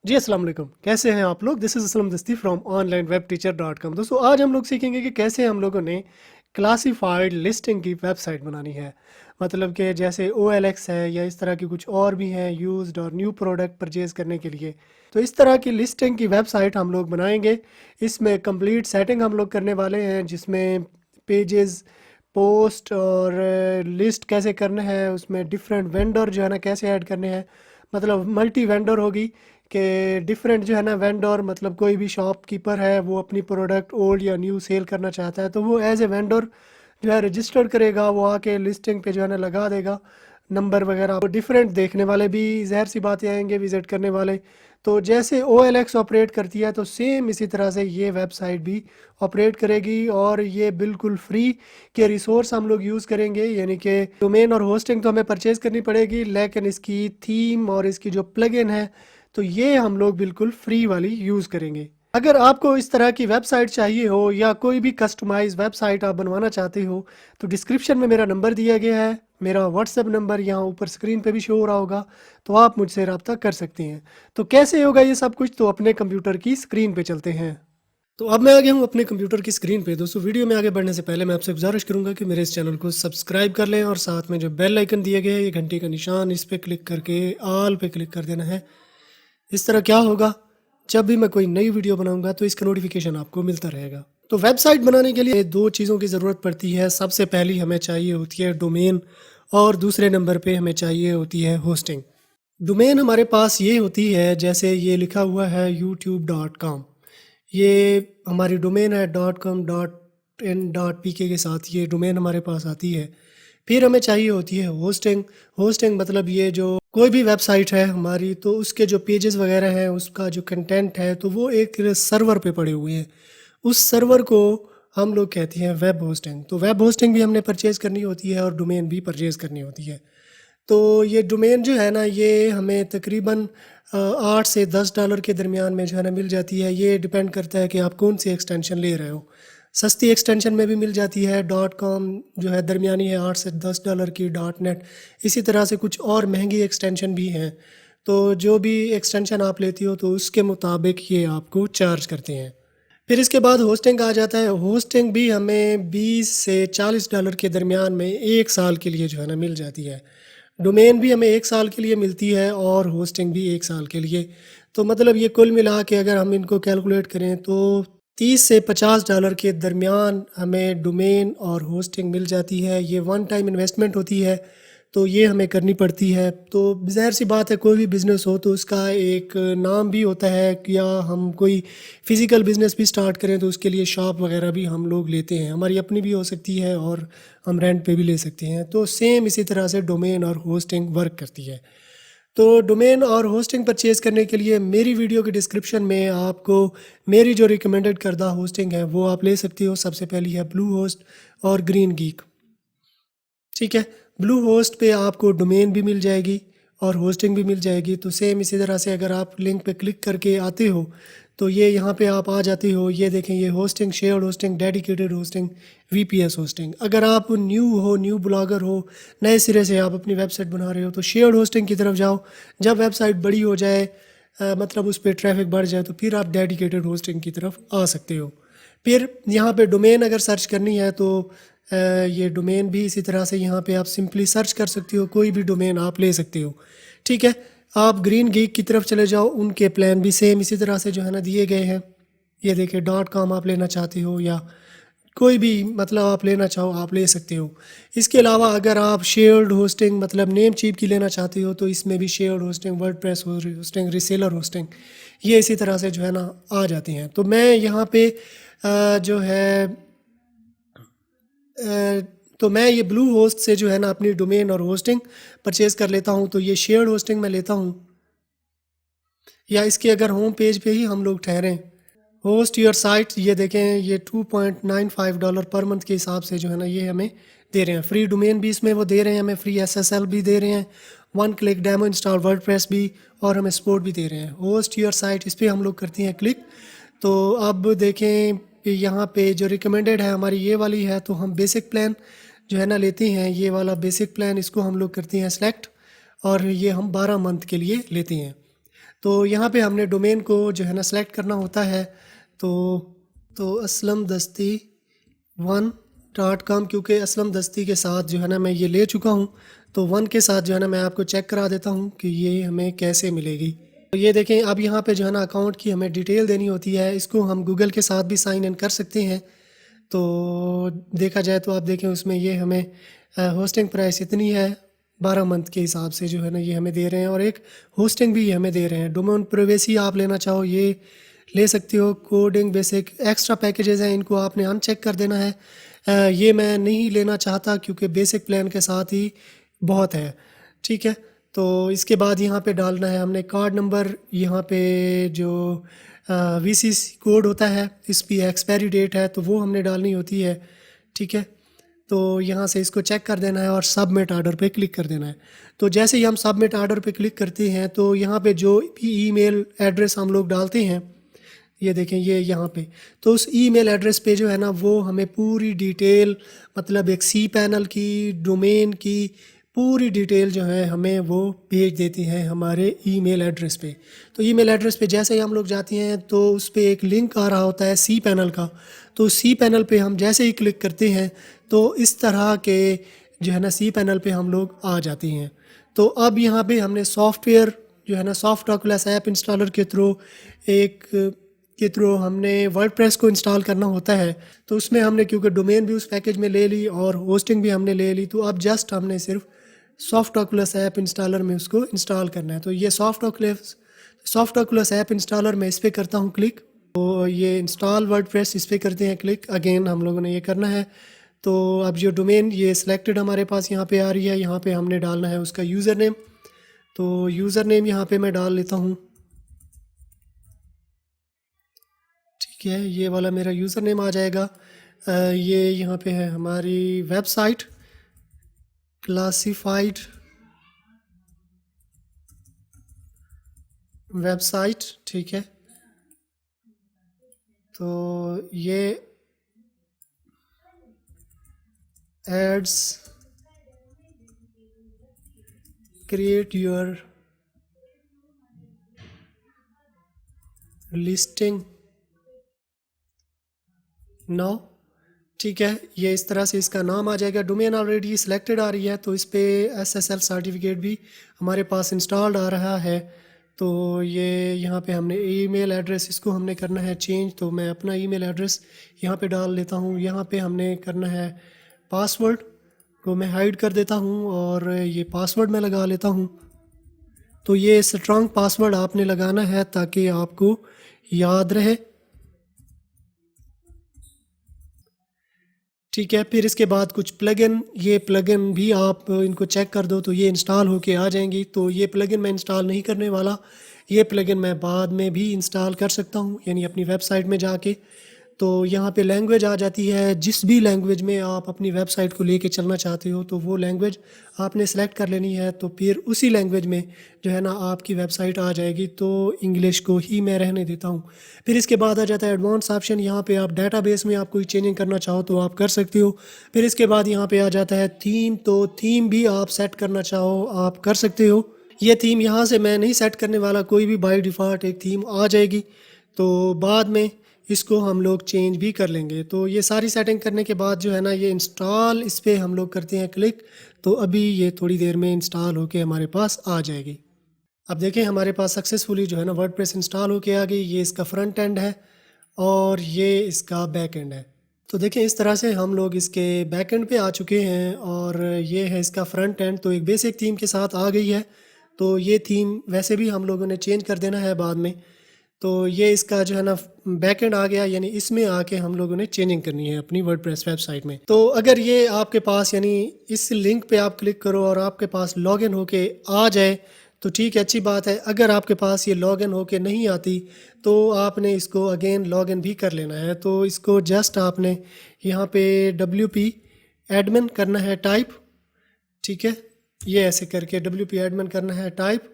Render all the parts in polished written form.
जी अस्सलाम वालेकुम। कैसे हैं आप लोग? दिस इज़ असलम दस्ती फ्रॉम onlinewebteacher.com। दोस्तों आज हम लोग सीखेंगे कि कैसे हम लोगों ने क्लासिफाइड लिस्टिंग की वेबसाइट बनानी है। मतलब कि जैसे OLX है या इस तरह की कुछ और भी हैं यूज्ड और न्यू प्रोडक्ट परचेज़ करने के लिए। तो इस तरह की लिस्टिंग की वेबसाइट हम लोग बनाएंगे। इसमें कंप्लीट सेटिंग हम लोग करने वाले हैं जिसमें पेजेस, पोस्ट और लिस्ट कैसे करना है, उसमें डिफरेंट वेंडर जो है ना कैसे ऐड करने हैं। मतलब मल्टी वेंडर होगी कि डिफरेंट जो है ना वेंडर, मतलब कोई भी शॉपकीपर है वो अपनी प्रोडक्ट ओल्ड या न्यू सेल करना चाहता है तो वो एज ए वेंडर जो है रजिस्टर करेगा, वो आके लिस्टिंग पे जो है ना लगा देगा नंबर वगैरह। तो डिफरेंट देखने वाले भी ज़ाहिर सी बातें आएंगे विज़िट करने वाले। तो जैसे OLX ऑपरेट करती है तो सेम इसी तरह से ये वेबसाइट भी ऑपरेट करेगी और ये बिल्कुल फ्री के रिसोर्स हम लोग यूज़ करेंगे। यानी कि डोमेन और होस्टिंग तो हमें परचेज़ करनी पड़ेगी, लेकिन इसकी थीम और इसकी जो प्लगइन है तो ये हम लोग बिल्कुल फ्री वाली यूज़ करेंगे। अगर आपको इस तरह की वेबसाइट चाहिए हो या कोई भी कस्टमाइज वेबसाइट आप बनवाना चाहते हो तो डिस्क्रिप्शन में मेरा नंबर दिया गया है, मेरा व्हाट्सएप नंबर यहाँ ऊपर स्क्रीन पे भी शो हो रहा होगा, तो आप मुझसे रब्ता कर सकते हैं। तो कैसे होगा ये सब कुछ, तो अपने कंप्यूटर की स्क्रीन पे चलते हैं। तो अब मैं आ गया हूँ अपने कंप्यूटर की स्क्रीन पे। दोस्तों वीडियो में आगे बढ़ने से पहले मैं आपसे गुजारिश करूंगा कि मेरे इस चैनल को सब्सक्राइब कर लें और साथ में जो बेल आइकन दिया गया है ये घंटी का निशान, इस पे क्लिक करके ऑल पे क्लिक कर देना है। इस तरह क्या होगा, जब भी मैं कोई नई वीडियो बनाऊंगा तो इसका नोटिफिकेशन आपको मिलता रहेगा। तो वेबसाइट बनाने के लिए दो चीज़ों की ज़रूरत पड़ती है। सबसे पहली हमें चाहिए होती है डोमेन और दूसरे नंबर पे हमें चाहिए होती है होस्टिंग। डोमेन हमारे पास ये होती है जैसे ये लिखा हुआ है youtube.com। ये हमारी डोमेन है .com.in.pk के साथ ये डोमेन हमारे पास आती है। फिर हमें चाहिए होती है होस्टिंग। होस्टिंग मतलब ये जो कोई भी वेबसाइट है हमारी तो उसके जो पेजेस वगैरह हैं, उसका जो कंटेंट है तो वो एक सर्वर पे पड़े हुए हैं। उस सर्वर को हम लोग कहते हैं वेब होस्टिंग। तो वेब होस्टिंग भी हमने परचेज़ करनी होती है और डोमेन भी परचेज़ करनी होती है। तो ये डोमेन जो है ना ये हमें तकरीबन 8 से 10 डॉलर के दरमियान में जो है ना मिल जाती है। ये डिपेंड करता है कि आप कौन सी एक्सटेंशन ले रहे हो। सस्ती एक्सटेंशन में भी मिल जाती है .com जो है दरमियानी है 8 से 10 डॉलर की। .net इसी तरह से कुछ और महंगी एक्सटेंशन भी हैं। तो जो भी एक्सटेंशन आप लेती हो तो उसके मुताबिक ये आपको चार्ज करते हैं। फिर इसके बाद होस्टिंग आ जाता है। होस्टिंग भी हमें 20 से 40 डॉलर के दरमियान में 1 साल के लिए जो है ना मिल जाती है। डोमेन भी हमें 1 साल के लिए मिलती है और होस्टिंग भी 1 साल के लिए। तो मतलब ये कुल मिला के अगर हम इनको कैलकुलेट करें तो 30 से 50 डॉलर के दरमियान हमें डोमेन और होस्टिंग मिल जाती है। ये वन टाइम इन्वेस्टमेंट होती है तो ये हमें करनी पड़ती है। तो ज़ाहिर सी बात है कोई भी बिज़नेस हो तो उसका एक नाम भी होता है कि या हम कोई फ़िज़िकल बिज़नेस भी स्टार्ट करें तो उसके लिए शॉप वगैरह भी हम लोग लेते हैं। हमारी अपनी भी हो सकती है और हम रेंट पे भी ले सकते हैं। तो सेम इसी तरह से डोमेन और होस्टिंग वर्क करती है। तो डोमेन और होस्टिंग परचेज़ करने के लिए मेरी वीडियो के डिस्क्रिप्शन में आपको मेरी जो रिकमेंडेड करदा होस्टिंग है वो आप ले सकते हो। सबसे पहली है ब्लू होस्ट और ग्रीन गीक। ठीक है, ब्लू होस्ट पे आपको डोमेन भी मिल जाएगी और होस्टिंग भी मिल जाएगी। तो सेम इसी तरह से अगर आप लिंक पे क्लिक करके आते हो तो ये यहाँ पे आप आ जाते हो। ये देखें, ये hosting, shared hosting, dedicated hosting, VPS hosting. अगर आप न्यू हो, न्यू ब्लॉगर हो, नए सिरे से आप अपनी वेबसाइट बना रहे हो तो शेयर्ड होस्टिंग की तरफ जाओ। जब वेबसाइट बड़ी हो जाए, मतलब उस पर ट्रैफिक बढ़ जाए तो फिर आप डेडिकेटेड होस्टिंग की तरफ आ सकते हो। फिर यहाँ पे डोमेन अगर सर्च करनी है तो ये डोमेन भी इसी तरह से यहाँ पे आप सिंपली सर्च कर सकते हो, कोई भी डोमेन आप ले सकते हो। ठीक है, आप ग्रीन गीक की तरफ चले जाओ। उनके प्लान भी सेम इसी तरह से जो है ना दिए गए हैं। ये देखिए .com आप लेना चाहते हो या कोई भी मतलब आप लेना चाहो आप ले सकते हो। इसके अलावा अगर आप शेयर्ड होस्टिंग मतलब नेम चीप की लेना चाहते हो तो इसमें भी shared hosting, WordPress hosting, reseller hosting, ये इसी तरह से जो है ना आ जाती हैं। तो मैं यहाँ पे जो है तो मैं ये ब्लू होस्ट से जो है ना अपनी डोमेन और होस्टिंग परचेज़ कर लेता हूँ। तो ये शेयर्ड होस्टिंग मैं लेता हूँ या इसके अगर होम पेज पे ही हम लोग ठहरें, होस्ट योर साइट, ये देखें ये $2.95 पर मंथ के हिसाब से जो है ना ये हमें दे रहे हैं। फ्री डोमेन भी इसमें वो दे रहे हैं, हमें फ्री SSL भी दे रहे हैं, 1 क्लिक डेमो इंस्टॉल वर्डप्रेस भी, और हमें सपोर्ट भी दे रहे हैं। होस्ट योर साइट, इस पर हम लोग करते हैं क्लिक। तो अब देखें कि यहाँ पे जो रिकमेंडेड है हमारी ये वाली है। तो हम बेसिक प्लान जो है ना लेते हैं, ये वाला बेसिक प्लान, इसको हम लोग करते हैं सेलेक्ट और ये हम 12 मंथ के लिए लेते हैं। तो यहाँ पे हमने डोमेन को जो है ना सेलेक्ट करना होता है। तो असलम दस्ती 1.com, क्योंकि असलम दस्ती के साथ जो है ना मैं ये ले चुका हूँ, तो 1 के साथ जो है ना मैं आपको चेक करा देता हूँ कि ये हमें कैसे मिलेगी। तो ये देखें, अब यहाँ पे जो है ना अकाउंट की हमें डिटेल देनी होती है। इसको हम गूगल के साथ भी साइन इन कर सकते हैं। तो देखा जाए तो आप देखें उसमें ये हमें होस्टिंग प्राइस इतनी है, 12 मंथ के हिसाब से जो है ना ये हमें दे रहे हैं, और एक होस्टिंग भी हमें दे रहे हैं। डोमेन प्राइवेसी आप लेना चाहो ये ले सकते हो। कोडिंग बेसिक एक्स्ट्रा पैकेजेस हैं, इनको आपने अनचेक कर देना है। ये मैं नहीं लेना चाहता क्योंकि बेसिक प्लान के साथ ही बहुत है। ठीक है, तो इसके बाद यहाँ पे डालना है हमने कार्ड नंबर। यहाँ पे जो वीसीसी कोड होता है, इस पर एक्सपायरी डेट है तो वो हमने डालनी होती है। ठीक है, तो यहाँ से इसको चेक कर देना है और सबमिट ऑर्डर पे क्लिक कर देना है। तो जैसे ही हम सबमिट ऑर्डर पे क्लिक करते हैं तो यहाँ पे जो भी ईमेल एड्रेस हम लोग डालते हैं, ये देखें ये यहाँ पे, तो उस ईमेल एड्रेस पे जो है ना वो हमें पूरी डिटेल, मतलब एक सी पैनल की, डोमेन की पूरी डिटेल जो है हमें वो भेज देती हैं हमारे ईमेल एड्रेस पे। तो ईमेल एड्रेस पे जैसे ही हम लोग जाते हैं तो उस पर एक लिंक आ रहा होता है सी पैनल का। तो सी पैनल पे हम जैसे ही क्लिक करते हैं तो इस तरह के जो है ना सी पैनल पे हम लोग आ जाते हैं। तो अब यहाँ पे हमने सॉफ्टवेयर जो है ना सॉफ्ट ओकुलस ऐप इंस्टॉलर के थ्रू हमने वर्डप्रेस को इंस्टॉल करना होता है। तो उसमें हमने क्योंकि डोमेन भी उस पैकेज में ले ली और होस्टिंग भी हमने ले ली, तो अब जस्ट हमने सिर्फ सॉफ्ट ओकुलस ऐप इंस्टॉलर में उसको इंस्टॉल करना है। तो ये सॉफ्ट ओकुलस ऐप इंस्टॉलर में इस पर करता हूँ क्लिक। तो ये इंस्टॉल वर्डप्रेस इस पर करते हैं क्लिक। अगेन हम लोगों ने ये करना है। तो अब जो डोमेन ये सिलेक्टेड हमारे पास यहाँ पे आ रही है, यहाँ पे हमने डालना है उसका यूज़र नेम। तो यूज़र नेम यहाँ पे मैं डाल लेता हूँ। ठीक है, ये वाला मेरा यूज़र नेम आ जाएगा। ये यहाँ पे है हमारी वेबसाइट क्लासिफाइड वेबसाइट। ठीक है, तो ये ads create your listing now. ठीक है, ये इस तरह से इसका नाम आ जाएगा। डोमेन ऑलरेडी सिलेक्टेड आ रही है तो इस पर SSL सर्टिफिकेट भी हमारे पास इंस्टॉल्ड आ रहा है। तो ये यहाँ पे हमने ईमेल एड्रेस, इसको हमने करना है चेंज। तो मैं अपना ईमेल एड्रेस यहाँ पे डाल लेता हूँ। यहाँ पे हमने करना है पासवर्ड को मैं हाइड कर देता हूँ और ये पासवर्ड मैं लगा लेता हूँ। तो ये स्ट्रॉन्ग पासवर्ड आपने लगाना है ताकि आपको याद रहे। ठीक है, फिर इसके बाद कुछ प्लगइन, ये प्लगइन भी आप इनको चेक कर दो तो ये इंस्टॉल होके आ जाएंगी। तो ये प्लगइन मैं इंस्टॉल नहीं करने वाला, ये प्लगइन मैं बाद में भी इंस्टॉल कर सकता हूँ, यानी अपनी वेबसाइट में जाके। तो यहाँ पे लैंग्वेज आ जाती है, जिस भी लैंग्वेज में आप अपनी वेबसाइट को लेके चलना चाहते हो तो वो लैंग्वेज आपने सेलेक्ट कर लेनी है। तो फिर उसी लैंग्वेज में जो है ना आपकी वेबसाइट आ जाएगी। तो इंग्लिश को ही मैं रहने देता हूँ। फिर इसके बाद आ जाता है एडवांस ऑप्शन। यहाँ पे आप डेटाबेस में आप कोई चेंजिंग करना चाहो तो आप कर सकते हो। फिर इसके बाद यहाँ पे आ जाता है थीम। तो थीम भी आप सेट करना चाहो आप कर सकते हो। ये थीम यहाँ से मैं नहीं सेट करने वाला, कोई भी बाय डिफ़ॉल्ट एक थीम आ जाएगी। तो बाद में इसको हम लोग चेंज भी कर लेंगे। तो ये सारी सेटिंग करने के बाद जो है ना ये इंस्टॉल, इस पर हम लोग करते हैं क्लिक। तो अभी ये थोड़ी देर में इंस्टॉल होके हमारे पास आ जाएगी। अब देखें हमारे पास सक्सेसफुली जो है ना वर्डप्रेस इंस्टॉल होके आ गई। ये इसका फ्रंट एंड है और ये इसका बैक एंड है। तो देखें इस तरह से हम लोग इसके बैक एंड पे आ चुके हैं और ये है इसका फ्रंट एंड। तो एक बेसिक थीम के साथ आ गई है। तो ये थीम वैसे भी हम लोगों ने चेंज कर देना है बाद में। तो ये इसका जो है ना बैक एंड आ गया, यानी इसमें आके हम लोगों ने चेंजिंग करनी है अपनी वर्डप्रेस वेबसाइट में। तो अगर ये आपके पास, यानी इस लिंक पे आप क्लिक करो और आपके पास लॉगिन होके आ जाए तो ठीक है, अच्छी बात है। अगर आपके पास ये लॉगिन होके नहीं आती तो आपने इसको अगेन लॉगिन भी कर लेना है। तो इसको जस्ट आपने यहाँ पे WP एडमिन करना है टाइप। ठीक है, ये ऐसे करके WP एडमिन करना है टाइप।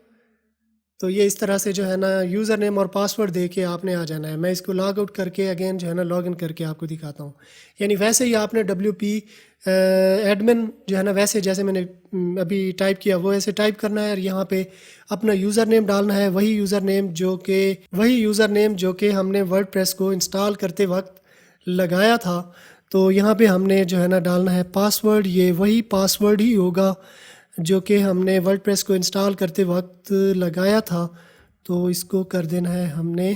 तो ये इस तरह से जो है ना यूज़र नेम और पासवर्ड दे के आपने आ जाना है। मैं इसको लॉग आउट करके अगेन जो है ना लॉग इन करके आपको दिखाता हूँ। यानी वैसे ही आपने WP एडमिन जो है ना वैसे जैसे मैंने अभी टाइप किया वो ऐसे टाइप करना है और यहाँ पे अपना यूज़र नेम डालना है, वही यूज़र नेम जो कि हमने वर्डप्रेस को इंस्टॉल करते वक्त लगाया था। तो यहाँ पे हमने जो है ना डालना है पासवर्ड, ये वही पासवर्ड ही होगा जो कि हमने वर्डप्रेस को इंस्टॉल करते वक्त लगाया था। तो इसको कर देना है हमने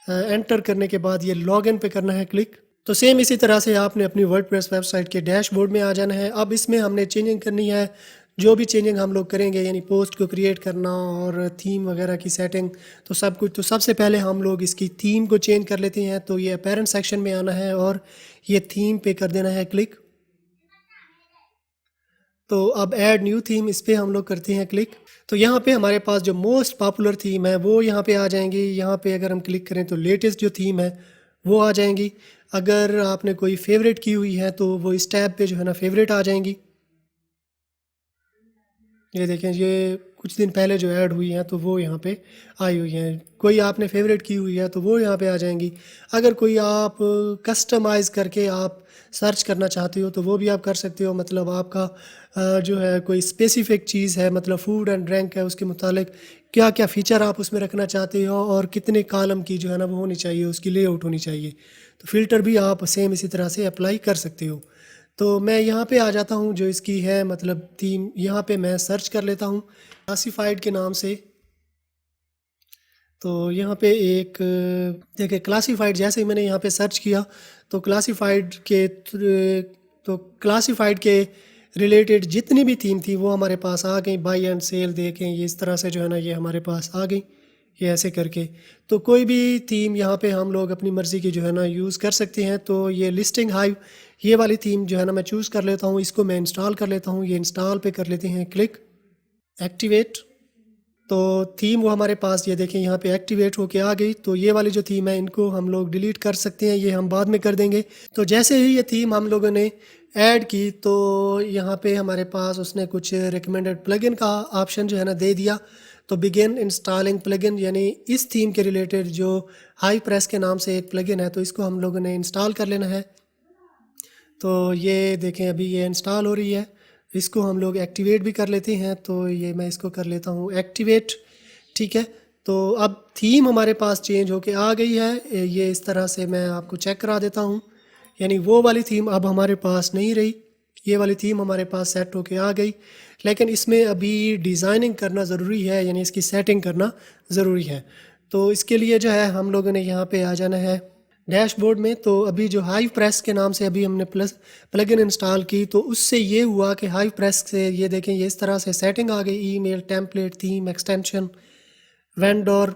एंटर करने के बाद ये लॉगिन पे करना है क्लिक। तो सेम इसी तरह से आपने अपनी वर्डप्रेस वेबसाइट के डैशबोर्ड में आ जाना है। अब इसमें हमने चेंजिंग करनी है, जो भी चेंजिंग हम लोग करेंगे यानी पोस्ट को क्रिएट करना और थीम वगैरह की सेटिंग तो सब कुछ। तो सबसे पहले हम लोग इसकी थीम को चेंज कर लेते हैं। तो ये अपेरेंट सेक्शन में आना है और ये थीम पे कर देना है क्लिक। तो अब ऐड न्यू थीम इस पे हम लोग करते हैं क्लिक। तो यहाँ पे हमारे पास जो मोस्ट पॉपुलर थीम है वो यहाँ पे आ जाएंगी। यहाँ पे अगर हम क्लिक करें तो लेटेस्ट जो थीम है वो आ जाएंगी। अगर आपने कोई फेवरेट की हुई है तो वो इस टैब पे जो है ना फेवरेट आ जाएंगी। ये देखें, ये कुछ दिन पहले जो ऐड हुई हैं तो वो यहाँ पे आई हुई हैं। कोई आपने फेवरेट की हुई है तो वो यहाँ पे आ जाएंगी। अगर कोई आप कस्टमाइज़ करके आप सर्च करना चाहते हो तो वो भी आप कर सकते हो। मतलब आपका जो है कोई स्पेसिफिक चीज़ है, मतलब फूड एंड ड्रिंक है, उसके मुतालिक क्या क्या फ़ीचर आप उसमें रखना चाहते हो और कितने कॉलम की जो है ना वो होनी चाहिए, उसकी लेआउट होनी चाहिए। तो फ़िल्टर भी आप सेम इसी तरह से अप्लाई कर सकते हो। तो मैं यहाँ पे आ जाता हूँ, जो इसकी है मतलब थीम, यहाँ पे मैं सर्च कर लेता हूँ क्लासिफाइड के नाम से। तो यहाँ पे एक देखिए क्लासिफाइड, जैसे ही मैंने यहाँ पे सर्च किया तो क्लासिफाइड के रिलेटेड जितनी भी थीम थी वो हमारे पास आ गई। बाई एंड सेल देखें, ये इस तरह से जो है ना ये हमारे पास आ गई, ये ऐसे करके। तो कोई भी थीम यहाँ पे हम लोग अपनी मर्ज़ी की जो है ना यूज़ कर सकते हैं। तो ये लिस्टिंग हाइव, ये वाली थीम जो है ना मैं चूज़ कर लेता हूँ, इसको मैं इंस्टॉल कर लेता हूँ। ये इंस्टॉल पे कर लेते हैं क्लिक, एक्टिवेट। तो थीम वो हमारे पास ये देखें यहाँ पे एक्टिवेट होके आ गई। तो ये वाली जो थीम है इनको हम लोग डिलीट कर सकते हैं, ये हम बाद में कर देंगे। तो जैसे ही ये थीम हम लोगों ने ऐड की तो यहाँ पे हमारे पास उसने कुछ रिकमेंडेड प्लगइन का ऑप्शन जो है ना दे दिया। तो बिगिन इंस्टॉलिंग प्लगइन, यानी इस थीम के रिलेटेड जो हाई प्रेस के नाम से एक प्लगइन है तो इसको हम लोगों ने इंस्टॉल कर लेना है। तो ये देखें अभी ये इंस्टॉल हो रही है, इसको हम लोग एक्टिवेट भी कर लेते हैं। तो ये मैं इसको कर लेता हूँ एक्टिवेट, ठीक है। तो अब थीम हमारे पास चेंज होके आ गई है। ये इस तरह से मैं आपको चेक करा देता हूँ, यानी वो वाली थीम अब हमारे पास नहीं रही, ये वाली थीम हमारे पास सेट होके आ गई। लेकिन इसमें अभी डिज़ाइनिंग करना ज़रूरी है, यानी इसकी सेटिंग करना ज़रूरी है। तो इसके लिए जो है हम लोगों ने यहाँ पे आ जाना है डैशबोर्ड में। तो अभी जो हाइव प्रेस के नाम से अभी हमने प्लगइन इंस्टॉल की तो उससे ये हुआ कि हाइव प्रेस से ये देखें ये इस तरह से सेटिंग आ गई, email, template, theme, extension, vendor,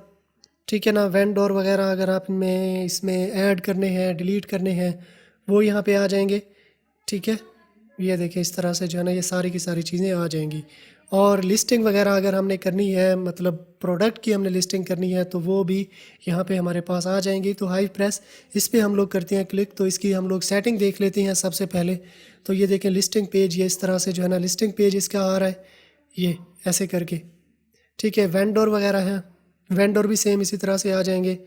ठीक है ना। वेंडोर वगैरह अगर आप में इसमें ऐड करने हैं, डिलीट करने हैं, वो यहाँ पे आ जाएंगे, ठीक है। ये देखिए इस तरह से जो है ना ये सारी की सारी चीज़ें आ जाएंगी। और लिस्टिंग वगैरह अगर हमने करनी है, मतलब प्रोडक्ट की हमने लिस्टिंग करनी है तो वो भी यहाँ पे हमारे पास आ जाएंगी। तो हाई प्रेस इस पे हम लोग करते हैं क्लिक। तो इसकी हम लोग सेटिंग देख लेते हैं सबसे पहले। तो ये देखें लिस्टिंग पेज, ये इस तरह से जो है ना लिस्टिंग पेज इसका आ रहा है, ये ऐसे करके, ठीक है। वेंडोर वगैरह हैं, वेंडोर भी सेम इसी तरह से आ जाएंगे।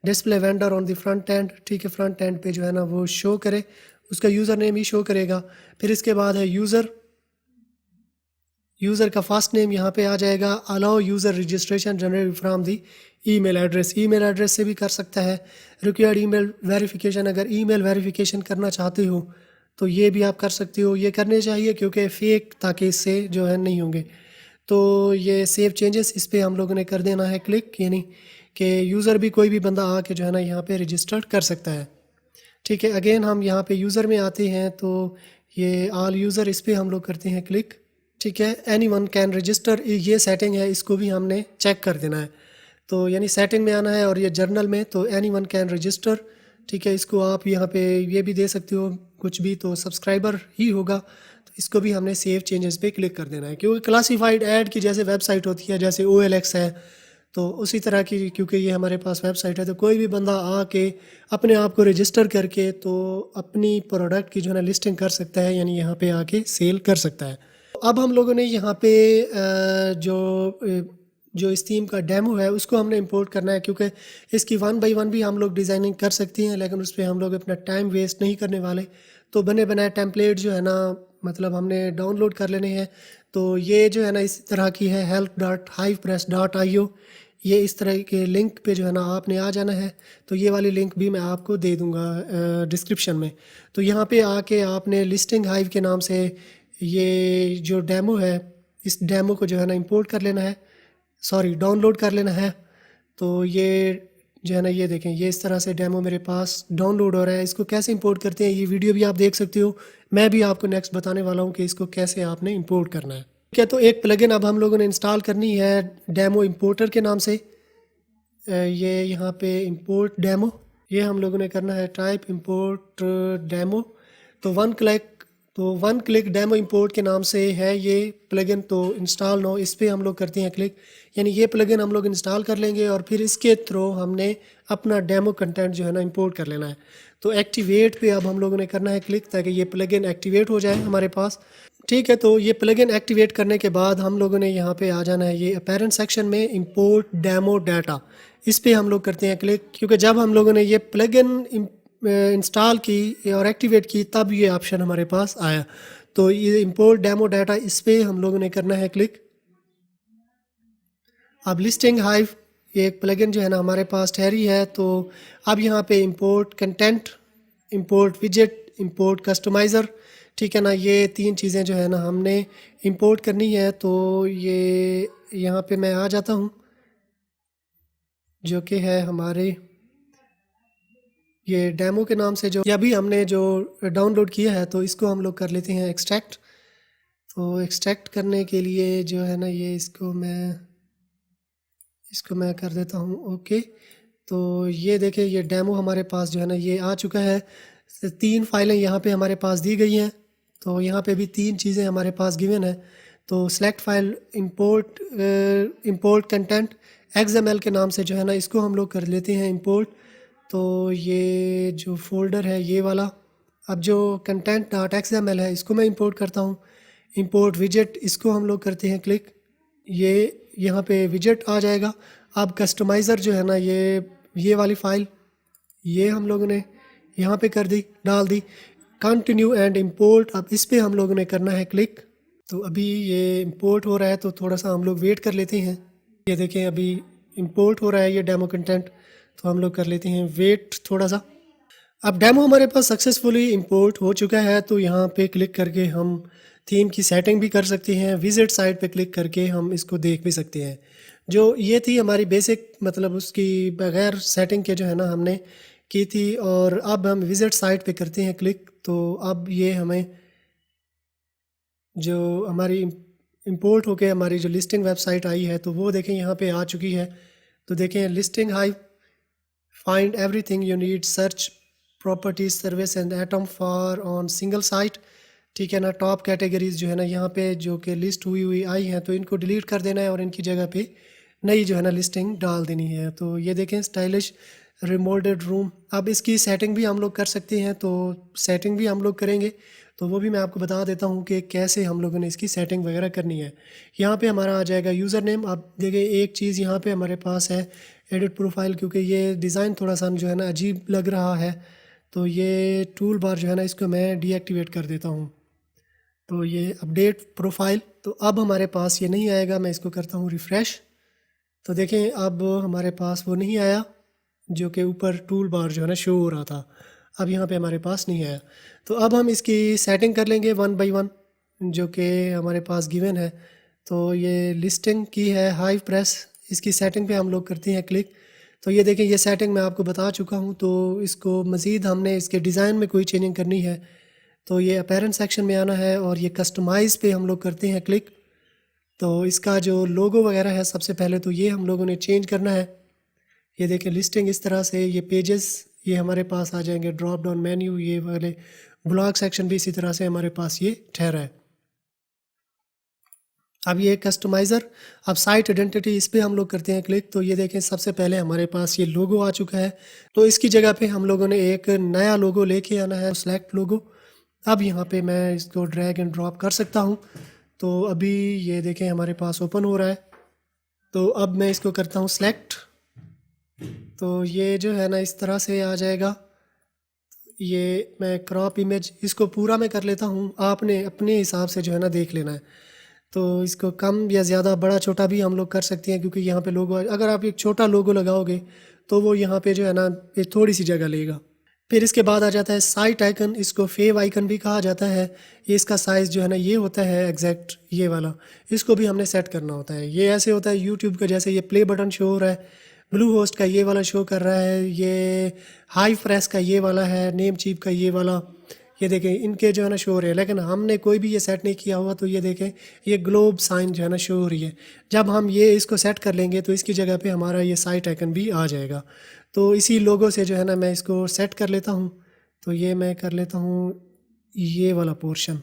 Display vendor on the front end, ठीक है, फ्रंट एंड पे जो है ना वो शो करे, उसका यूज़र नेम ही शो करेगा। फिर इसके बाद है यूज़र, यूज़र का फर्स्ट नेम यहाँ पे आ जाएगा। Allow user registration generate from the email address, email address से भी कर सकता है। रिक्वायर्ड ईमेल वेरिफिकेशन, अगर ईमेल वेरिफिकेशन करना चाहते हो तो ये भी आप कर सकते हो, ये करने चाहिए क्योंकि फ़ेक ताकि इससे जो है नहीं होंगे। तो ये सेव चेंजेस इस पर हम लोगों ने कर देना है क्लिक, यानी कि यूज़र भी कोई भी बंदा आके जो है ना यहाँ पे रजिस्टर्ड कर सकता है, ठीक है। अगेन हम यहाँ पे यूज़र में आते हैं तो ये ऑल यूज़र, इस पर हम लोग करते हैं क्लिक, ठीक है। एनी वन कैन रजिस्टर, ये सेटिंग है, इसको भी हमने चेक कर देना है। तो यानी सेटिंग में आना है और ये जर्नल में, तो एनी वन कैन रजिस्टर, ठीक है। इसको आप यहाँ पे ये भी दे सकते हो कुछ भी, तो सब्सक्राइबर ही होगा। तो इसको भी हमने सेव चेंजेस पे क्लिक कर देना है, क्योंकि क्लासिफाइड ऐड की जैसे वेबसाइट होती है, जैसे OLX है, तो उसी तरह की क्योंकि ये हमारे पास वेबसाइट है तो कोई भी बंदा आके अपने आप को रजिस्टर करके तो अपनी प्रोडक्ट की जो है ना लिस्टिंग कर सकता है, यानी यहाँ पे आके सेल कर सकता है। अब हम लोगों ने यहाँ पे जो जो इस थीम का डेमो है उसको हमने इंपोर्ट करना है, क्योंकि इसकी 1 बाई 1 भी हम लोग डिज़ाइनिंग कर सकते हैं, लेकिन उस पर हम लोग अपना टाइम वेस्ट नहीं करने वाले। तो बने बनाए टेम्पलेट जो है ना, मतलब हमने डाउनलोड कर लेने हैं। तो ये जो है ना इस तरह की है, help.hivepress.io। ये इस तरह के लिंक पे जो है ना आपने आ जाना है। तो ये वाली लिंक भी मैं आपको दे दूँगा डिस्क्रिप्शन में। तो यहाँ पे आके आपने लिस्टिंग हाइव के नाम से ये जो डेमो है, इस डेमो को जो है ना इंपोर्ट कर लेना है, सॉरी डाउनलोड कर लेना है। तो ये जो है ना, ये देखें, ये इस तरह से डेमो मेरे पास डाउनलोड हो रहा है। इसको कैसे इंपोर्ट करते हैं ये वीडियो भी आप देख सकते हो। मैं भी आपको नेक्स्ट बताने वाला हूँ कि इसको कैसे आपने इंपोर्ट करना है। ठीक है, तो एक प्लगइन अब हम लोगों ने इंस्टॉल करनी है डेमो इंपोर्टर के नाम से। ये यहाँ पे इंपोर्ट डेमो, ये हम लोगों ने करना है टाइप इंपोर्ट डेमो। तो वन क्लिक डेमो इंपोर्ट के नाम से है ये प्लगइन। तो इंस्टॉल नो, इस पर हम लोग करते हैं क्लिक, यानी ये प्लगइन हम लोग इंस्टॉल कर लेंगे और फिर इसके थ्रू हमने अपना डेमो कंटेंट जो है ना इंपोर्ट कर लेना है। तो एक्टिवेट पे अब हम लोगों ने करना है क्लिक, ताकि ये प्लगइन एक्टिवेट हो जाए हमारे पास। ठीक है, तो ये प्लगइन एक्टिवेट करने के बाद हम लोगों ने यहाँ पे आ जाना है ये अपेरेंट सेक्शन में, इंपोर्ट डेमो डाटा। इस पे हम लोग करते हैं क्लिक, क्योंकि जब हम लोगों ने ये प्लगइन इंस्टॉल की और एक्टिवेट की तब ये ऑप्शन हमारे पास आया। तो ये इंपोर्ट डेमो डाटा, इस पे हम लोगों ने करना है क्लिक। अब लिस्टिंग हाइव, ये एक प्लगइन जो है ना हमारे पास ठहरी है। तो अब यहाँ पे इंपोर्ट कंटेंट, इंपोर्ट विजेट, इंपोर्ट कस्टमाइज़र, ठीक है ना, ये 3 चीज़ें जो है ना हमने इंपोर्ट करनी है। तो ये यहाँ पे मैं आ जाता हूँ, जो कि है हमारे ये डेमो के नाम से जो अभी हमने जो डाउनलोड किया है। तो इसको हम लोग कर लेते हैं एक्सट्रैक्ट। तो एक्सट्रैक्ट करने के लिए जो है ना, ये इसको मैं कर देता हूँ ओके। तो ये देखिए, ये डेमो हमारे पास जो है ना ये आ चुका है। 3 फाइलें यहाँ पे हमारे पास दी गई हैं। तो यहाँ पे भी 3 चीज़ें हमारे पास गिवन है। तो select file, import content XML के नाम से जो है ना इसको हम लोग कर लेते हैं इंपोर्ट। तो ये जो फोल्डर है ये वाला, अब जो कंटेंट डॉट XML है इसको मैं इंपोर्ट करता हूँ। इंपोर्ट विजेट, इसको हम लोग करते हैं क्लिक, ये यहाँ पे विजेट आ जाएगा। अब कस्टमाइज़र जो है ना, ये वाली फ़ाइल ये हम लोगों ने यहाँ पे कर दी, डाल दी। कंटिन्यू एंड इंपोर्ट, अब इस पे हम लोगों ने करना है क्लिक। तो अभी ये इंपोर्ट हो रहा है, तो थोड़ा सा हम लोग वेट कर लेते हैं। ये देखें, अभी इंपोर्ट हो रहा है ये डेमो कंटेंट। तो हम लोग कर लेते हैं वेट थोड़ा सा। अब डेमो हमारे पास सक्सेसफुली इंपोर्ट हो चुका है। तो यहाँ पे क्लिक करके हम थीम की सेटिंग भी कर सकते हैं। विजिट साइट पे क्लिक करके हम इसको देख भी सकते हैं। जो ये थी हमारी बेसिक, मतलब उसकी बगैर सेटिंग के जो है ना हमने की थी। और अब हम विजिट साइट पे करते हैं क्लिक। तो अब ये हमें जो हमारी इंपोर्ट होके हमारी जो लिस्टिंग वेबसाइट आई है, तो वो देखें यहाँ पे आ चुकी है। तो देखें, listing hive, find everything you need, search properties service and atom for on single site. ठीक है ना, टॉप कैटेगरीज जो है ना यहाँ पे जो कि लिस्ट हुई आई हैं, तो इनको डिलीट कर देना है और इनकी जगह पे नई जो है ना लिस्टिंग डाल देनी है। तो ये देखें, स्टाइलिश रिमोल्डेड रूम। अब इसकी सेटिंग भी हम लोग कर सकते हैं। तो सेटिंग भी हम लोग करेंगे, तो वो भी मैं आपको बता देता हूँ कि कैसे हम लोगों ने इसकी सेटिंग वगैरह करनी है। यहाँ पे हमारा आ जाएगा यूज़र नेम। अब देखिए, एक चीज़ यहाँ पे हमारे पास है एडिट प्रोफाइल, क्योंकि ये डिज़ाइन थोड़ा सा जो है ना अजीब लग रहा है। तो ये टूल बार जो है ना इसको मैं डीएक्टिवेट कर देता हूँ। तो ये अपडेट प्रोफाइल, तो अब हमारे पास ये नहीं आएगा। मैं इसको करता हूँ रिफ़्रेश। तो देखें, अब हमारे पास वो नहीं आया जो कि ऊपर टूल बार जो है ना शो हो रहा था। अब यहाँ पे हमारे पास नहीं आया। तो अब हम इसकी सेटिंग कर लेंगे 1 बाई 1, जो कि हमारे पास गिवन है। तो ये लिस्टिंग की है हाइव प्रेस, इसकी सेटिंग पे हम लोग करते हैं क्लिक। तो ये देखें, ये सेटिंग मैं आपको बता चुका हूँ। तो इसको मज़ीद हमने इसके डिज़ाइन में कोई चेंजिंग करनी है, तो ये अपेरेंट सेक्शन में आना है और ये कस्टमाइज़ पे हम लोग करते हैं क्लिक। तो इसका जो लोगो वगैरह है, सबसे पहले तो ये हम लोगों ने चेंज करना है। ये देखें, लिस्टिंग इस तरह से, ये पेजेस ये हमारे पास आ जाएंगे, ड्रॉप डाउन मेन्यू, ये वाले ब्लॉग सेक्शन भी इसी तरह से हमारे पास ये ठहरा है। अब ये कस्टमाइज़र, अब साइट आइडेंटिटी, इस पे हम लोग करते हैं क्लिक। तो ये देखें, सबसे पहले हमारे पास ये लोगो आ चुका है। तो इसकी जगह पे हम लोगों ने एक नया लोगो लेके आना है, सेलेक्ट लोगो। अब यहाँ पे मैं इसको ड्रैग एंड ड्रॉप कर सकता हूँ। तो अभी ये देखें हमारे पास ओपन हो रहा है। तो अब मैं इसको करता हूँ सेलेक्ट। तो ये जो है ना इस तरह से आ जाएगा। ये मैं क्रॉप इमेज इसको पूरा मैं कर लेता हूँ, आपने अपने हिसाब से जो है ना देख लेना है। तो इसको कम या ज़्यादा बड़ा छोटा भी हम लोग कर सकते हैं, क्योंकि यहाँ पे लोगो, अगर आप एक छोटा लोगो लगाओगे तो वो यहाँ पे जो है ना ये थोड़ी सी जगह लेगा। फिर इसके बाद आ जाता है साइट आइकन, इसको फेव आइकन भी कहा जाता है। ये इसका साइज़ जो है ना ये होता है एग्जैक्ट ये वाला, इसको भी हमने सेट करना होता है। ये ऐसे होता है यूट्यूब का, जैसे ये प्ले बटन शो हो रहा है, ब्लू होस्ट का ये वाला शो कर रहा है, ये हाई फ्रेश का ये वाला है, नेम चीप का ये वाला, ये देखें इनके जो है ना शो हो रहे हैं। लेकिन हमने कोई भी ये सेट नहीं किया हुआ, तो ये देखें ये ग्लोब साइन जो है ना शो हो रही है। जब हम ये इसको सेट कर लेंगे तो इसकी जगह पे हमारा ये साइट आइकन भी आ जाएगा। तो इसी लोगो से जो है ना मैं इसको सेट कर लेता हूँ। तो ये मैं कर लेता हूँ ये वाला पोर्शन,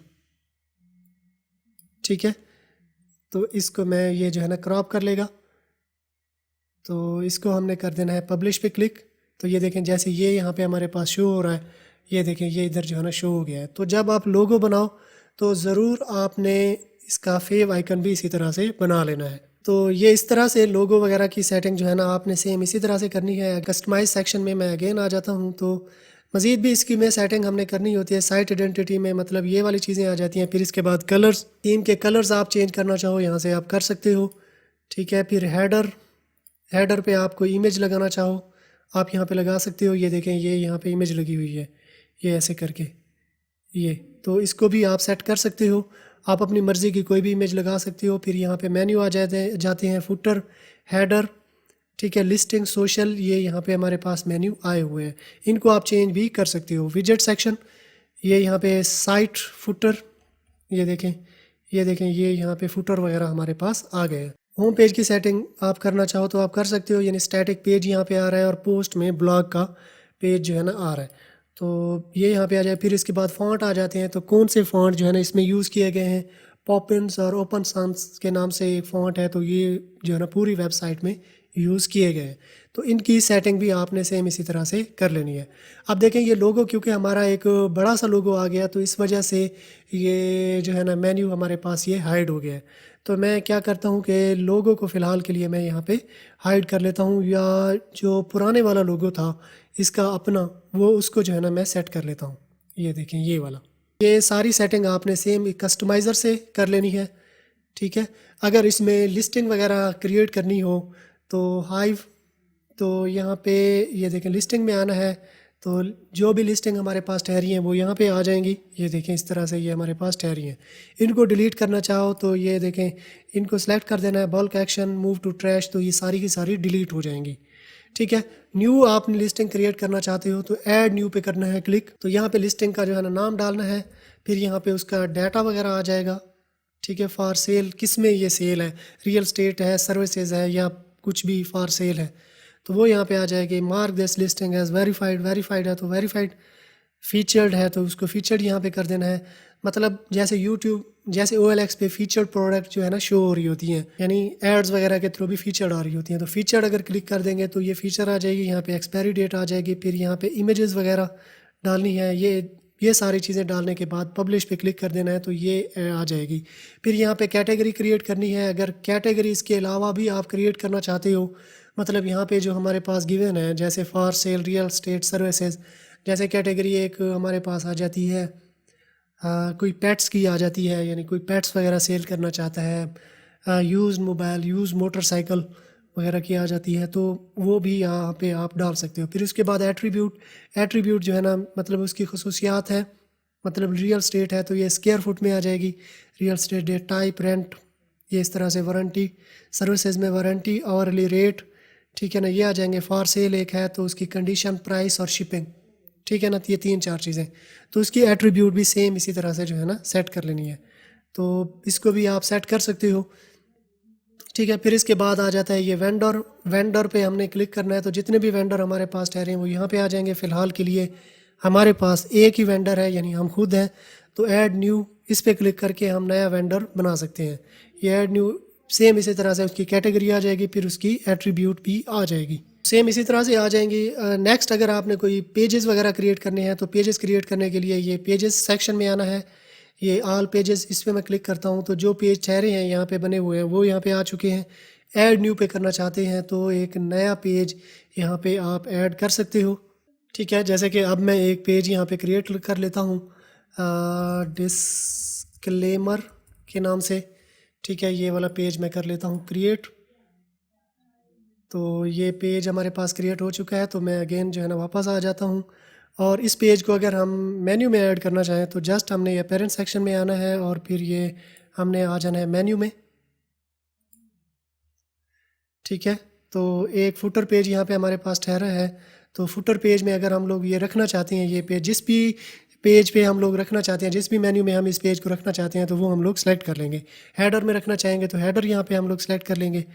ठीक है। तो इसको मैं ये जो है ना क्रॉप कर लेगा। तो इसको हमने कर देना है पब्लिश पे क्लिक। तो ये देखें जैसे ये यहाँ पे हमारे पास शो हो रहा है, ये देखें ये इधर जो है ना शो हो गया है। तो जब आप लोगो बनाओ तो ज़रूर आपने इसका फेव आइकन भी इसी तरह से बना लेना है। तो ये इस तरह से लोगो वगैरह की सेटिंग जो है ना आपने सेम इसी तरह से करनी है। कस्टमाइज सेक्शन में मैं अगेन आ जाता हूँ। तो मज़ीद भी इसकी में सेटिंग हमने करनी होती है। साइट आइडेंटिटी में मतलब ये वाली चीज़ें आ जाती हैं। फिर इसके बाद कलर्स, थीम के कलर्स आप चेंज करना चाहो यहाँ से आप कर सकते हो, ठीक है। फिर हेडर पे आप कोई इमेज लगाना चाहो आप यहाँ पे लगा सकते हो। ये देखें ये यहाँ पे इमेज लगी हुई है, ये ऐसे करके ये, तो इसको भी आप सेट कर सकते हो। आप अपनी मर्ज़ी की कोई भी इमेज लगा सकते हो। फिर यहाँ पे मेन्यू आ जाते हैं, फुटर, हेडर, ठीक है, लिस्टिंग, सोशल, ये यहाँ पे हमारे पास मेन्यू आए हुए हैं। इनको आप चेंज भी कर सकते हो। विजेट सेक्शन, ये यहाँ पे साइट फुटर, ये देखें ये यहाँ पे फुटर वगैरह हमारे पास आ गए हैं। होम पेज की सेटिंग आप करना चाहो तो आप कर सकते हो, यानी स्टैटिक पेज यहाँ पे आ रहा है और पोस्ट में ब्लॉग का पेज जो है ना आ रहा है। तो ये यहाँ पे आ जाए। फिर इसके बाद फ़ॉन्ट आ जाते हैं। तो कौन से फ़ॉन्ट जो है ना इसमें यूज़ किए गए हैं, पॉपिन्स और ओपन sans के नाम से एक फ़ॉन्ट है। तो ये जो है ना पूरी वेबसाइट में यूज़ किए गए हैं। तो इनकी सेटिंग भी आपने सेम इसी तरह से कर लेनी है। अब देखें ये लोगो, क्योंकि हमारा एक बड़ा सा लोगो आ गया तो इस वजह से ये जो है ना मेन्यू हमारे पास ये हाइड हो गया है। तो मैं क्या करता हूँ कि लोगो को फ़िलहाल के लिए मैं यहाँ पे हाइड कर लेता हूँ, या जो पुराने वाला लोगो था इसका अपना, वो उसको जो है ना मैं सेट कर लेता हूँ। ये देखें ये वाला, ये सारी सेटिंग आपने सेम कस्टमाइज़र से कर लेनी है, ठीक है। अगर इसमें लिस्टिंग वगैरह क्रिएट करनी हो तो हाइव, तो यहाँ पे ये देखें लिस्टिंग में आना है। तो जो भी लिस्टिंग हमारे पास ठहरी हैं वो यहाँ पे आ जाएंगी। ये देखें इस तरह से ये हमारे पास ठहरी हैं। इनको डिलीट करना चाहो तो ये देखें इनको सेलेक्ट कर देना है, bulk action, move to trash, तो ये सारी की सारी डिलीट हो जाएंगी, ठीक है। न्यू आपने लिस्टिंग क्रिएट करना चाहते हो तो ऐड न्यू पे करना है क्लिक। तो यहाँ पे लिस्टिंग का जो है ना नाम डालना है, फिर यहाँ पे उसका डाटा वगैरह आ जाएगा, ठीक है। फॉर सेल, किस में ये सेल है, रियल स्टेट है, सर्विसेज है, या कुछ भी फॉर सेल है, तो वो यहाँ पे आ जाएगी। Mark this listing as verified, verified है तो वेरीफाइड, फीचर्ड है तो उसको फीचर्ड यहाँ पे कर देना है। मतलब जैसे यूट्यूब, जैसे OLX पे फीचर्ड प्रोडक्ट जो है ना शो हो रही होती हैं, यानी एड्स वगैरह के थ्रू भी फीचर्ड आ रही होती हैं, तो फीचर्ड अगर क्लिक कर देंगे तो ये फीचर आ जाएगी। यहाँ पे एक्सपायरी डेट आ जाएगी, फिर यहाँ पे इमेजेस वगैरह डालनी है। ये सारी चीज़ें डालने के बाद पब्लिश पे क्लिक कर देना है तो ये आ जाएगी। फिर यहाँ पे कैटेगरी क्रिएट करनी है। अगर कैटेगरी इसके अलावा भी आप क्रिएट करना चाहते हो, मतलब यहाँ पे जो हमारे पास गिवन है जैसे for sale, real estate, services, जैसे कैटेगरी एक हमारे पास आ जाती है कोई पेट्स की आ जाती है, यानी कोई पेट्स वगैरह सेल करना चाहता है, यूज़ मोबाइल, यूज़ मोटरसाइकिल वगैरह की आ जाती है, तो वो भी यहाँ पे आप डाल सकते हो। फिर उसके बाद एट्रीब्यूट जो है ना मतलब उसकी खसूसियात है, मतलब रियल स्टेट है तो ये स्क्वायर फुट में आ जाएगी, real estate, date, type, rent, ये इस तरह से, वारंटी, सर्विसेज में वारंटी, आवरली रेट, ठीक है ना, ये आ जाएंगे। फॉर सेल एक है तो उसकी कंडीशन, प्राइस और शिपिंग, ठीक है ना, ये 3-4 चीज़ें। तो उसकी एट्रीब्यूट भी सेम इसी तरह से जो है ना सेट कर लेनी है। तो इसको भी आप सेट कर सकते हो, ठीक है। फिर इसके बाद आ जाता है ये वेंडर पे हमने क्लिक करना है। तो जितने भी वेंडर हमारे पास ठहरे हैं वो यहाँ पे आ जाएंगे। फ़िलहाल के लिए हमारे पास एक ही वेंडर है, यानी हम खुद हैं। तो ऐड न्यू, इस पर क्लिक करके हम नया वेंडर बना सकते हैं। ये ऐड न्यू सेम इसी तरह से उसकी कैटेगरी आ जाएगी, फिर उसकी एट्रीब्यूट भी आ जाएगी, सेम इसी तरह से आ जाएंगी। नेक्स्ट अगर आपने कोई पेजेस वगैरह क्रिएट करने हैं तो पेजेस क्रिएट करने के लिए ये पेजेस सेक्शन में आना है। ये ऑल पेजेस, इस पर मैं क्लिक करता हूँ तो जो पेज ठहरे हैं यहाँ पे बने हुए हैं वो यहाँ पे आ चुके हैं। ऐड न्यू पे करना चाहते हैं तो एक नया पेज यहाँ पे आप ऐड कर सकते हो। ठीक है, जैसे कि अब मैं एक पेज यहाँ पे क्रिएट कर लेता हूँ डिस्क्लेमर के नाम से। ठीक है, ये वाला पेज मैं कर लेता हूँ क्रिएट। तो ये पेज हमारे पास क्रिएट हो चुका है। तो मैं अगेन जो है ना वापस आ जाता हूँ, और इस पेज को अगर हम मेन्यू में ऐड करना चाहें तो जस्ट हमने ये पेरेंट सेक्शन में आना है और फिर ये हमने आ जाना है मेन्यू में। ठीक है, तो एक फुटर पेज यहाँ पे हमारे पास ठहरा है। तो फुटर पेज में अगर हम लोग ये रखना चाहते हैं, ये पेज जिस भी पेज पे हम लोग रखना चाहते हैं, जिस भी मेन्यू में हम इस पेज को रखना चाहते हैं तो वो हम लोग सेलेक्ट कर लेंगे। हेडर में रखना चाहेंगे तो हेडर यहाँ पे हम लोग सेलेक्ट कर लेंगे,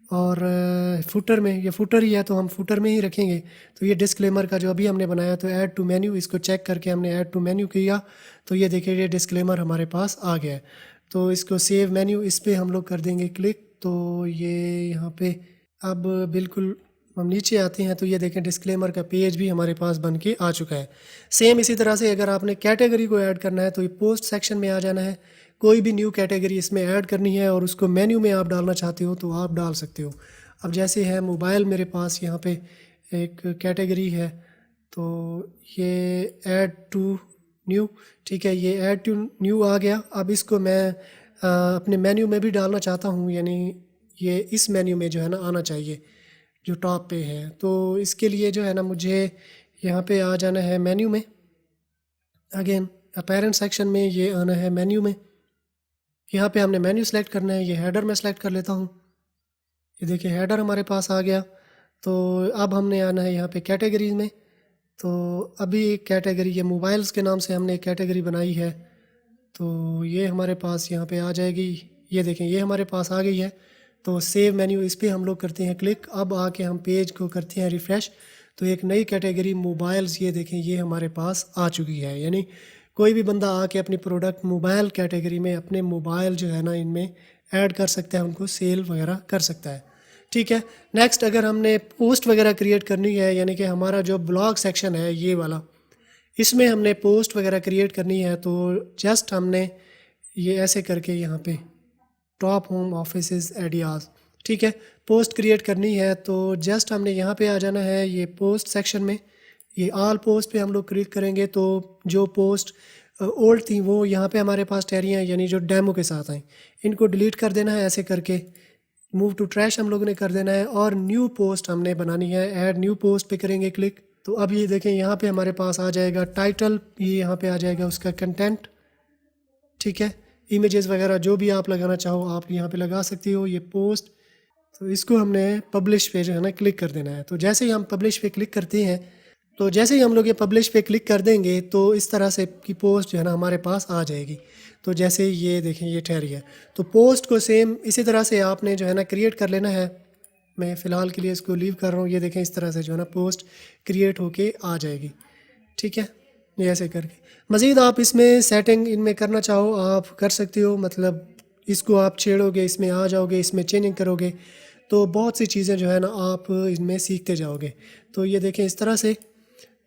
और फुटर में, ये फुटर ही है तो हम फुटर में ही रखेंगे। तो ये डिस्क्लेमर का जो अभी हमने बनाया तो ऐड टू मेन्यू, इसको चेक करके हमने ऐड टू मेन्यू किया तो ये देखिए ये डिस्क्लेमर हमारे पास आ गया है। तो इसको सेव मेन्यू, इस पर हम लोग कर देंगे क्लिक। तो ये यहाँ पे अब बिल्कुल हम नीचे आते हैं तो ये देखें डिस्क्लेमर का पेज भी हमारे पास बन के आ चुका है। सेम इसी तरह से अगर आपने कैटेगरी को ऐड करना है तो ये पोस्ट सेक्शन में आ जाना है। कोई भी न्यू कैटेगरी इसमें ऐड करनी है और उसको मेन्यू में आप डालना चाहते हो तो आप डाल सकते हो। अब जैसे है मोबाइल, मेरे पास यहाँ पे एक कैटेगरी है तो ये ऐड टू न्यू। ठीक है, ये ऐड टू न्यू आ गया। अब इसको मैं अपने मेन्यू में भी डालना चाहता हूँ, यानी ये इस मेन्यू में जो है ना आना चाहिए जो टॉप पे है। तो इसके लिए जो है ना मुझे यहाँ पे आ जाना है मेन्यू में, अगेन अपैरेंट सेक्शन में ये आना है मेन्यू में। यहाँ पे हमने मेन्यू सेलेक्ट करना है, ये हेडर में सेलेक्ट कर लेता हूँ। ये देखिए हेडर हमारे पास आ गया। तो अब हमने आना है यहाँ पे कैटेगरीज में। तो अभी एक कैटेगरी, ये मोबाइल्स के नाम से हमने एक कैटेगरी बनाई है तो ये हमारे पास यहाँ पे आ जाएगी। ये देखें ये हमारे पास आ गई है। तो सेव मेन्यू, इस पर हम लोग करते हैं क्लिक। अब आके हम पेज को करते हैं रिफ़्रेश तो एक नई कैटेगरी मोबाइल्स, ये देखें ये हमारे पास आ चुकी है। यानी कोई भी बंदा आके अपनी प्रोडक्ट मोबाइल कैटेगरी में अपने मोबाइल जो है ना इनमें ऐड कर सकता है, उनको सेल वगैरह कर सकता है। ठीक है, नेक्स्ट अगर हमने पोस्ट वगैरह क्रिएट करनी है, यानी कि हमारा जो ब्लॉग सेक्शन है ये वाला, इसमें हमने पोस्ट वगैरह क्रिएट करनी है तो जस्ट हमने ये ऐसे करके यहाँ पे टॉप होम ऑफिसेस आइडियाज़, ठीक है, पोस्ट क्रिएट करनी है तो जस्ट हमने यहाँ पे आ जाना है ये पोस्ट सेक्शन में। ये ऑल पोस्ट पे हम लोग क्लिक करेंगे तो जो पोस्ट ओल्ड थी वो यहाँ पे हमारे पास ठहरी हैं, यानी जो डेमो के साथ हैं, इनको डिलीट कर देना है। ऐसे करके मूव टू ट्रैश हम लोगों ने कर देना है और न्यू पोस्ट हमने बनानी है। ऐड न्यू पोस्ट पे करेंगे क्लिक। तो अब ये देखें यहाँ पे हमारे पास आ जाएगा टाइटल, ये यहाँ पे आ जाएगा उसका कंटेंट। ठीक है, इमेजेस वगैरह जो भी आप लगाना चाहो आप यहाँ पे लगा सकती हो। ये पोस्ट, तो इसको हमने पब्लिश पे जो है ना क्लिक कर देना है। तो जैसे ही हम पब्लिश पे क्लिक करते हैं, तो जैसे ही हम लोग ये पब्लिश पे क्लिक कर देंगे तो इस तरह से की पोस्ट जो है ना हमारे पास आ जाएगी। तो जैसे ये देखें ये ठहरी है। तो पोस्ट को सेम इसी तरह से आपने जो है ना क्रिएट कर लेना है। मैं फ़िलहाल के लिए इसको लीव कर रहा हूँ। ये देखें इस तरह से जो है ना पोस्ट क्रिएट होके आ जाएगी। ठीक है, ये ऐसे करके मज़ीद आप इसमें सेटिंग इनमें करना चाहो आप कर सकते हो। मतलब इसको आप छेड़ोगे, इसमें आ जाओगे, इसमें चेंजिंग करोगे तो बहुत सी चीज़ें जो है ना आप इनमें सीखते जाओगे। तो ये देखें इस तरह से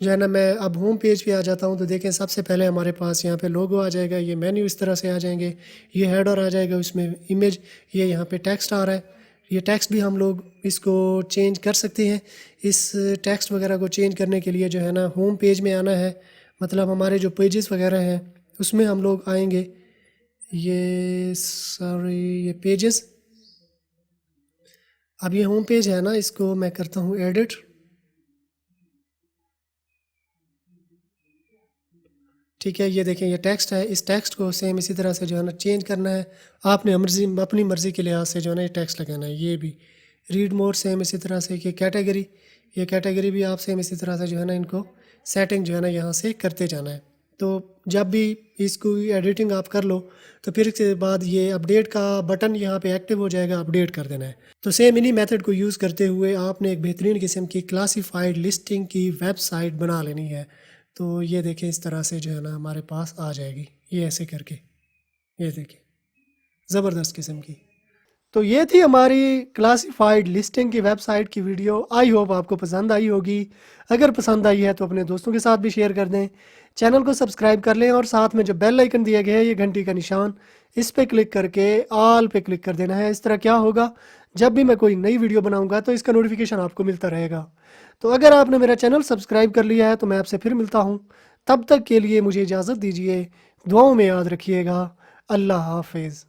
जो है ना, मैं अब होम पेज पे आ जाता हूँ तो देखें सबसे पहले हमारे पास यहाँ पे लोगो आ जाएगा, ये मेन्यू इस तरह से आ जाएंगे, ये हेडर आ जाएगा, उसमें इमेज, ये यहाँ पे टेक्स्ट आ रहा है। ये टेक्स्ट भी हम लोग इसको चेंज कर सकते हैं। इस टेक्स्ट वगैरह को चेंज करने के लिए जो है ना होम पेज में आना है। मतलब हमारे जो पेजेस वगैरह हैं उसमें हम लोग आएंगे। ये सॉरी ये पेजेस, अब ये होम पेज है ना, इसको मैं करता हूँ एडिट। ठीक है, ये देखें ये टेक्स्ट है, इस टेक्स्ट को सेम इसी तरह से जो है ना चेंज करना है। आपने अपनी मर्ज़ी के लिहाज से जो है ना ये टेक्स्ट लगाना है। ये भी रीड मोर सेम इसी तरह से। ये कैटेगरी भी आप सेम इसी तरह से जो है ना इनको सेटिंग जो है ना यहाँ से करते जाना है। तो जब भी इसको एडिटिंग आप कर लो तो फिर इसके बाद ये अपडेट का बटन यहाँ पे एक्टिव हो जाएगा, अपडेट कर देना है। तो सेम इन्हीं मेथड को यूज़ करते हुए आपने एक बेहतरीन किस्म की क्लासिफाइड लिस्टिंग की वेबसाइट बना लेनी है। तो ये देखें इस तरह से जो है ना हमारे पास आ जाएगी, ये ऐसे करके, ये देखें ज़बरदस्त किस्म की। तो ये थी हमारी क्लासिफाइड लिस्टिंग की वेबसाइट की वीडियो। आई होप आपको पसंद आई होगी। अगर पसंद आई है तो अपने दोस्तों के साथ भी शेयर कर दें, चैनल को सब्सक्राइब कर लें और साथ में जो बेल आइकन दिया गया है ये घंटी का निशान, इस पे क्लिक करके ऑल पे क्लिक कर देना है। इस तरह क्या होगा, जब भी मैं कोई नई वीडियो बनाऊंगा तो इसका नोटिफिकेशन आपको मिलता रहेगा। तो अगर आपने मेरा चैनल सब्सक्राइब कर लिया है तो मैं आपसे फिर मिलता हूँ। तब तक के लिए मुझे इजाज़त दीजिए। दुआओं में याद रखिएगा। अल्लाह हाफिज़।